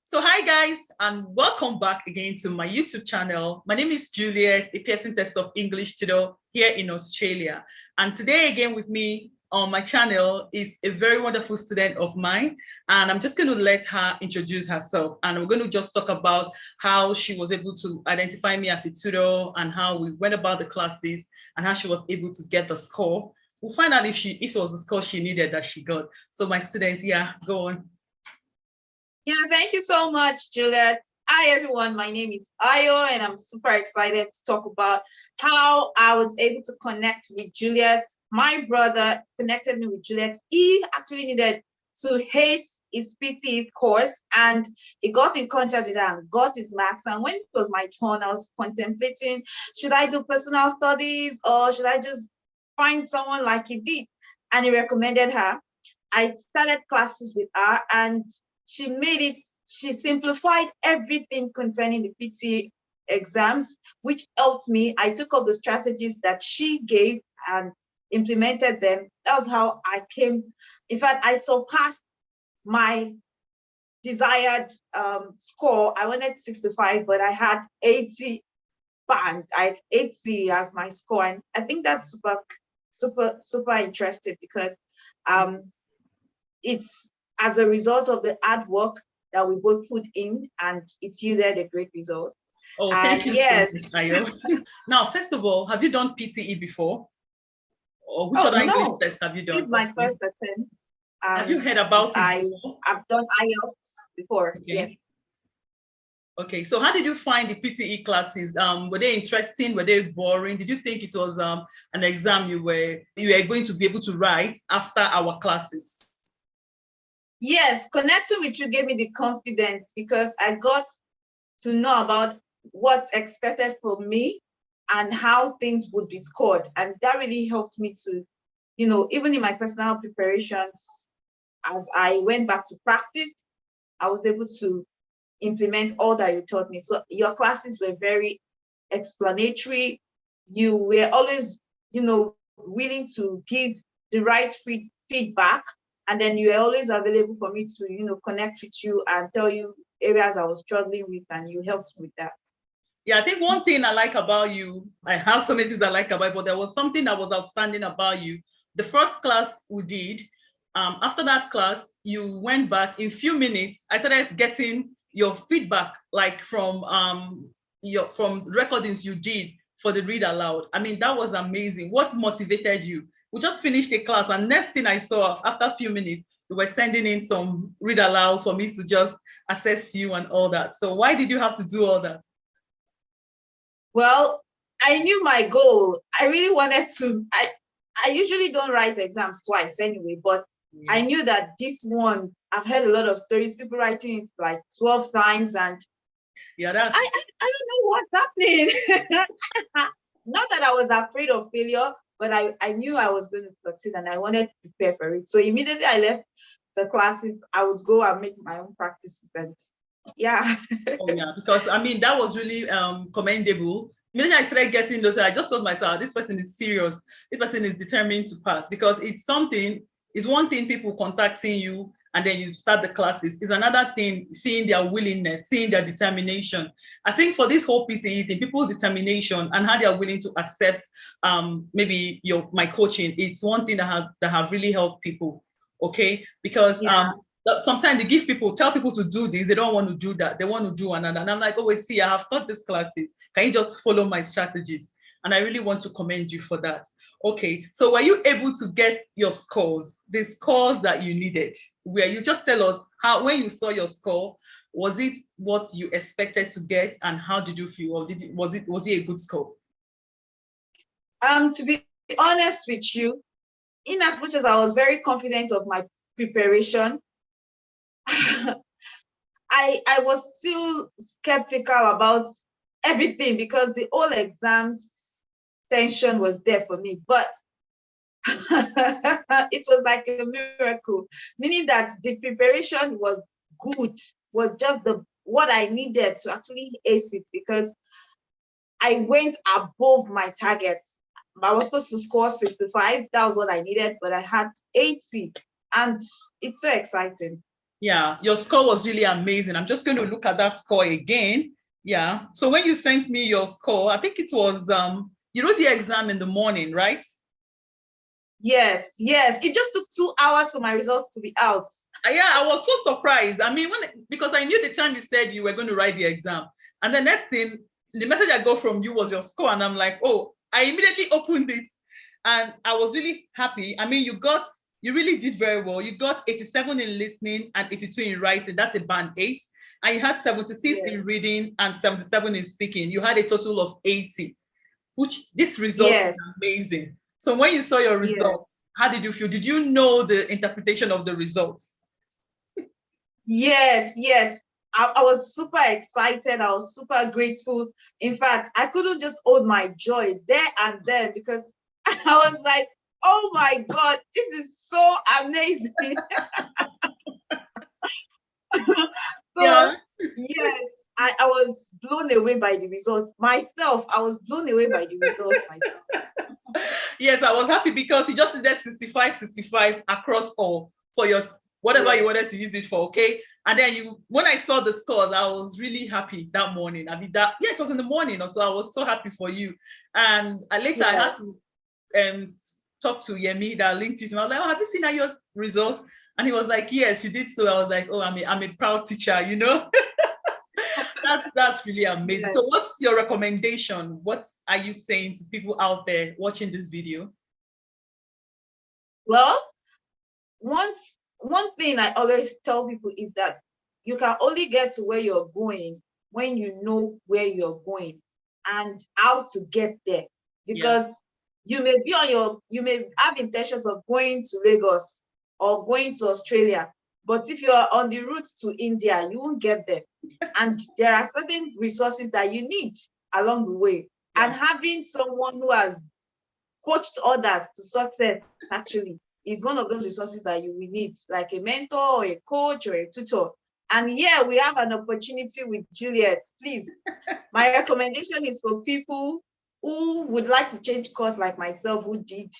So hi guys, and welcome back again to my YouTube channel. My name is Juliet, a Pearson Test of English tutor here in Australia. And today again with me on my channel is a very wonderful student of mine. And I'm just going to let her introduce herself. And we're going to just talk about how she was able to identify me as a tutor and how we went about the classes and how she was able to get the score. We'll find out if it was the score she needed that she got. So my student, yeah, go on. Yeah, thank you so much, Juliet. Hi, everyone. My name is Ayo, and I'm super excited to talk about how I was able to connect with Juliet. My brother connected me with Juliet. He actually needed to haste his PTE course, and he got in contact with her and got his marks. And when it was my turn, I was contemplating, should I do personal studies or should I just find someone like he did? And he recommended her. I started classes with her, and she simplified everything concerning the PTE exams, which helped me. I took up the strategies that she gave and implemented them. That was how I came. In fact, I surpassed my desired score. I wanted 65, but I had 80 band, like 80 as my score. And I think that's super interesting because it's as a result of the hard work that we both put in, and it yielded a great result. Oh, thank you so much, Ayo. Now, first of all, have you done PTE before? Or which other English tests have you done? This is my first attempt. Have you heard about it before? I've done IELTS before, okay. Yes. Okay, so how did you find the PTE classes? Were they interesting? Were they boring? Did you think it was an exam you were going to be able to write after our classes? Yes, connecting with you gave me the confidence because I got to know about what's expected from me and how things would be scored. And that really helped me to, even in my personal preparations, as I went back to practice, I was able to implement all that you taught me. So your classes were very explanatory. You were always, willing to give the right feedback. And then you are always available for me to, connect with you and tell you areas I was struggling with, and you helped with that. Yeah, I think one thing I like about you, I have so many things I like about you, but there was something that was outstanding about you. The first class we did, after that class, you went back in a few minutes. I started getting your feedback, like from recordings you did for the read aloud. I mean, that was amazing. What motivated you? We just finished a class, and next thing I saw after a few minutes, you were sending in some read alouds for me to just assess you and all that. So why did you have to do all that? Well, I knew my goal. I really wanted to. I usually don't write exams twice anyway, but I knew that this one, I've heard a lot of stories, people writing it like 12 times, and yeah, that's I don't know what's happening. Not that I was afraid of failure, but I knew I was going to succeed and I wanted to prepare for it. So immediately I left the classes, I would go and make my own practices, and yeah. Oh yeah, because I mean, that was really commendable. Immediately I started getting those, I just told myself, this person is serious. This person is determined to pass, because it's one thing people contacting you and then you start the classes. Is another thing seeing their willingness, seeing their determination. I think for this whole PTE thing, people's determination and how they are willing to accept maybe my coaching, it's one thing that have really helped people. Okay, because sometimes tell people to do this, they don't want to do that, they want to do another. And I'm like, oh, see, I have taught these classes. Can you just follow my strategies? And I really want to commend you for that. Okay, so were you able to get your scores, the scores that you needed? Where you just tell us how, when you saw your score, was it what you expected to get, and how did you feel? Or was it a good score? To be honest with you, in as much as I was very confident of my preparation, I was still skeptical about everything because the whole exams tension was there for me. But it was like a miracle, meaning that the preparation was good, was just what I needed to actually ace it, because I went above my targets. I was supposed to score 65. That was what I needed, but I had 80. And it's so exciting. Yeah, your score was really amazing. I'm just going to look at that score again. Yeah. So when you sent me your score, I think it was you wrote the exam in the morning, right? Yes, yes. It just took 2 hours for my results to be out. Yeah, I was so surprised. I mean, because I knew the time you said you were going to write the exam, and the next thing, the message I got from you was your score, and I'm like, oh, I immediately opened it, and I was really happy. I mean, you really did very well. You got 87 in listening and 82 in writing. That's a band 8, and you had 76 in reading and 77 in speaking. You had a total of 80, which this result is amazing. So when you saw your results, how did you feel? Did you know the interpretation of the results? Yes, yes. I was super excited. I was super grateful. In fact, I couldn't just hold my joy there and then because I was like, oh my God, this is so amazing. So, yes, I was blown away by the result myself. I was blown away by the results myself. Yes, I was happy because you just did 65 across all for your whatever you wanted to use it for, okay? And then when I saw the scores, I was really happy that morning. I mean, it was in the morning, so I was so happy for you. And later I had to talk to Yemi that linked you to me. I was like, oh, have you seen your result? And he was like, yes, you did. So I was like, oh, I'm a proud teacher, you know? That's really amazing. Yes. So what's your recommendation? What are you saying to people out there watching this video? Well, one thing I always tell people is that you can only get to where you're going when you know where you're going and how to get there. Because you may have intentions of going to Lagos or going to Australia, but if you are on the route to India, you won't get there. And there are certain resources that you need along the way. And having someone who has coached others to success actually is one of those resources that you will need, like a mentor or a coach or a tutor. And here we have an opportunity with Juliet. Please, my recommendation is for people who would like to change course like myself, who did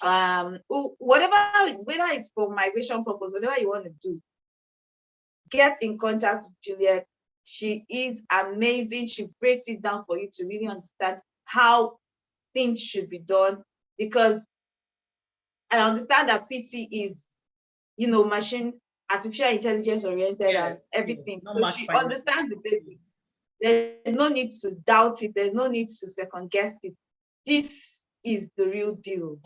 whether it's for migration purpose, whatever you want to do, get in contact with Juliet. She is amazing. She breaks it down for you to really understand how things should be done, because I understand that PT is, artificial intelligence oriented and everything. So she understands the basics. There's no need to doubt it. There's no need to second guess it. This is the real deal.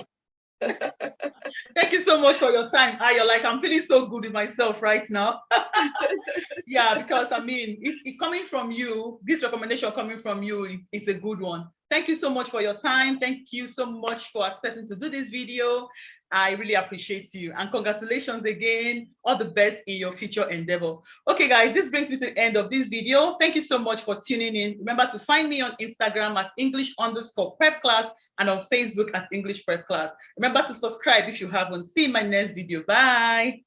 Thank you so much for your time. Ayo, like I'm feeling so good with myself right now. Yeah, because I mean, it coming from you, this recommendation coming from you, it's a good one. Thank you so much for your time. Thank you so much for accepting to do this video. I really appreciate you, and congratulations again. All the best in your future endeavor. Okay, guys, this brings me to the end of this video. Thank you so much for tuning in. Remember to find me on Instagram at English_Prep-Class and on Facebook at EnglishPrep-Class. Remember to subscribe if you haven't. See you in my next video. Bye.